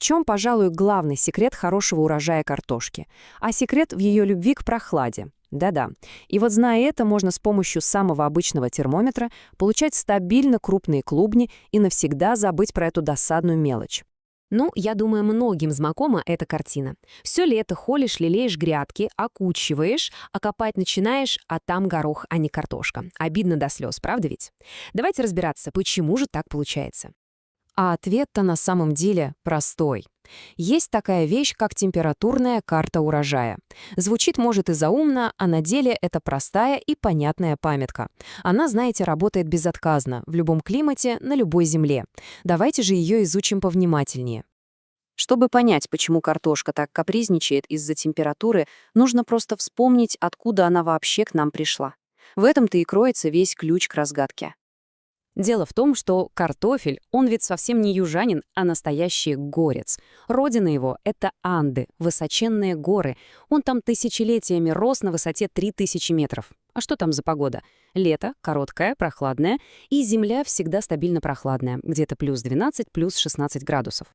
чем, пожалуй, главный секрет хорошего урожая картошки? А секрет в ее любви к прохладе. Да-да. И вот зная это, можно с помощью самого обычного термометра получать стабильно крупные клубни и навсегда забыть про эту досадную мелочь. Ну, я думаю, многим знакома эта картина. Все лето холишь, лелеешь грядки, окучиваешь, а копать начинаешь, а там горох, а не картошка. Обидно до слез, правда ведь? Давайте разбираться, почему же так получается. А ответ-то на самом деле простой. Есть такая вещь, как температурная карта урожая. Звучит, может, и заумно, а на деле это простая и понятная памятка. Она, знаете, работает безотказно, в любом климате, на любой земле. Давайте же ее изучим повнимательнее. Чтобы понять, почему картошка так капризничает из-за температуры, нужно просто вспомнить, откуда она вообще к нам пришла. В этом-то и кроется весь ключ к разгадке. Дело в том, что картофель, он ведь совсем не южанин, а настоящий горец. Родина его — это Анды, высоченные горы. Он там тысячелетиями рос на высоте 3000 метров. А что там за погода? Лето, короткое, прохладное, и земля всегда стабильно прохладная, где-то плюс 12, плюс 16 градусов.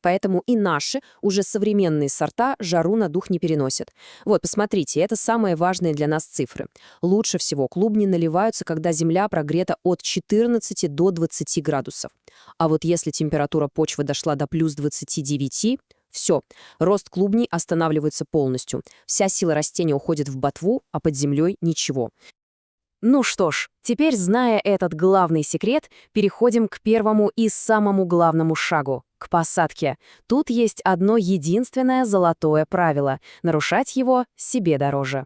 Поэтому и наши, уже современные сорта, жару на дух не переносят. Вот, посмотрите, это самые важные для нас цифры. Лучше всего клубни наливаются, когда земля прогрета от 14 до 20 градусов. А вот если температура почвы дошла до плюс 29, все, рост клубней останавливается полностью. Вся сила растения уходит в ботву, а под землей ничего. Ну что ж, теперь, зная этот главный секрет, переходим к первому и самому главному шагу — к посадке. Тут есть одно единственное золотое правило — нарушать его себе дороже.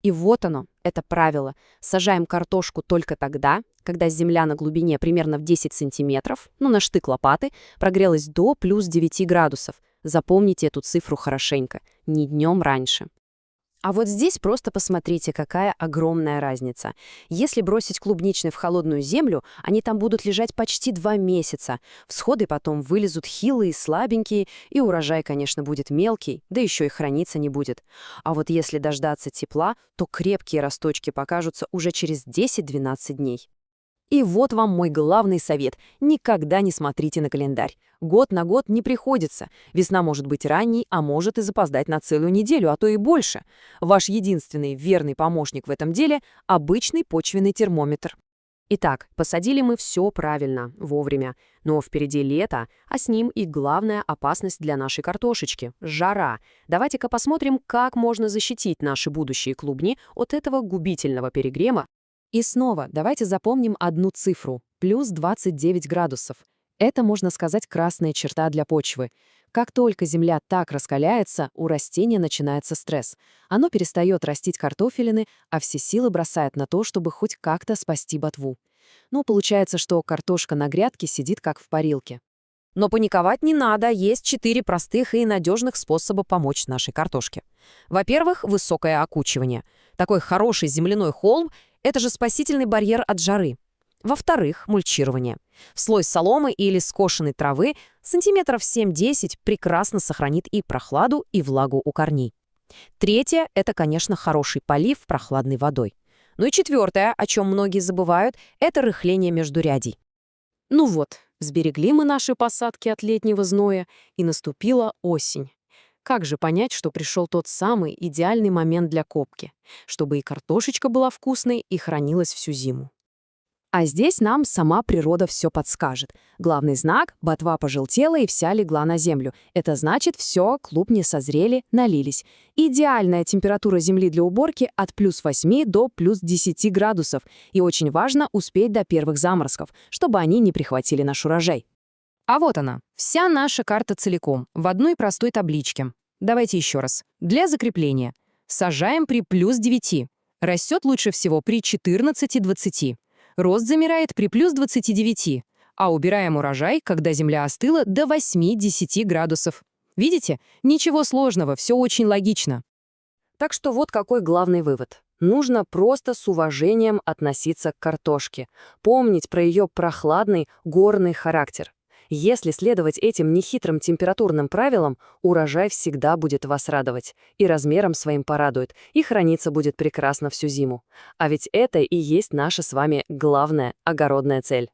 И вот оно, это правило. Сажаем картошку только тогда, когда земля на глубине примерно в 10 сантиметров, на штык лопаты, прогрелась до плюс 9 градусов. Запомните эту цифру хорошенько, не днем раньше. А вот здесь просто посмотрите, какая огромная разница. Если бросить клубничный в холодную землю, они там будут лежать почти 2 месяца. Всходы потом вылезут хилые, слабенькие, и урожай, конечно, будет мелкий, да еще и храниться не будет. А вот если дождаться тепла, то крепкие росточки покажутся уже через 10-12 дней. И вот вам мой главный совет. Никогда не смотрите на календарь. Год на год не приходится. Весна может быть ранней, а может и запоздать на целую неделю, а то и больше. Ваш единственный верный помощник в этом деле — обычный почвенный термометр. Итак, посадили мы все правильно, вовремя. Но впереди лето, а с ним и главная опасность для нашей картошечки — жара. Давайте-ка посмотрим, как можно защитить наши будущие клубни от этого губительного перегрева. И снова давайте запомним одну цифру — плюс 29 градусов. Это, можно сказать, красная черта для почвы. Как только земля так раскаляется, у растения начинается стресс. Оно перестает растить картофелины, а все силы бросает на то, чтобы хоть как-то спасти ботву. Получается, что картошка на грядке сидит как в парилке. Но паниковать не надо, есть 4 простых и надежных способа помочь нашей картошке. Во-первых, высокое окучивание. Такой хороший земляной холм — это же спасительный барьер от жары. Во-вторых, мульчирование. Слой соломы или скошенной травы сантиметров 7-10 прекрасно сохранит и прохладу, и влагу у корней. Третье — это, конечно, хороший полив прохладной водой. Ну и четвертое, о чем многие забывают, это рыхление междурядий. Ну вот, сберегли мы наши посадки от летнего зноя, и наступила осень. Как же понять, что пришел тот самый идеальный момент для копки, чтобы и картошечка была вкусной, и хранилась всю зиму? А здесь нам сама природа все подскажет. Главный знак — ботва пожелтела и вся легла на землю. Это значит, все, клубни созрели, налились. Идеальная температура земли для уборки от плюс 8 до плюс 10 градусов. И очень важно успеть до первых заморозков, чтобы они не прихватили наш урожай. А вот она, вся наша карта целиком, в одной простой табличке. Давайте еще раз. Для закрепления. Сажаем при плюс 9. Растет лучше всего при 14-20. Рост замирает при плюс 29, а убираем урожай, когда земля остыла, до 8-10 градусов. Видите? Ничего сложного, все очень логично. Так что вот какой главный вывод. Нужно просто с уважением относиться к картошке, помнить про ее прохладный горный характер. Если следовать этим нехитрым температурным правилам, урожай всегда будет вас радовать, и размером своим порадует, и храниться будет прекрасно всю зиму. А ведь это и есть наша с вами главная огородная цель.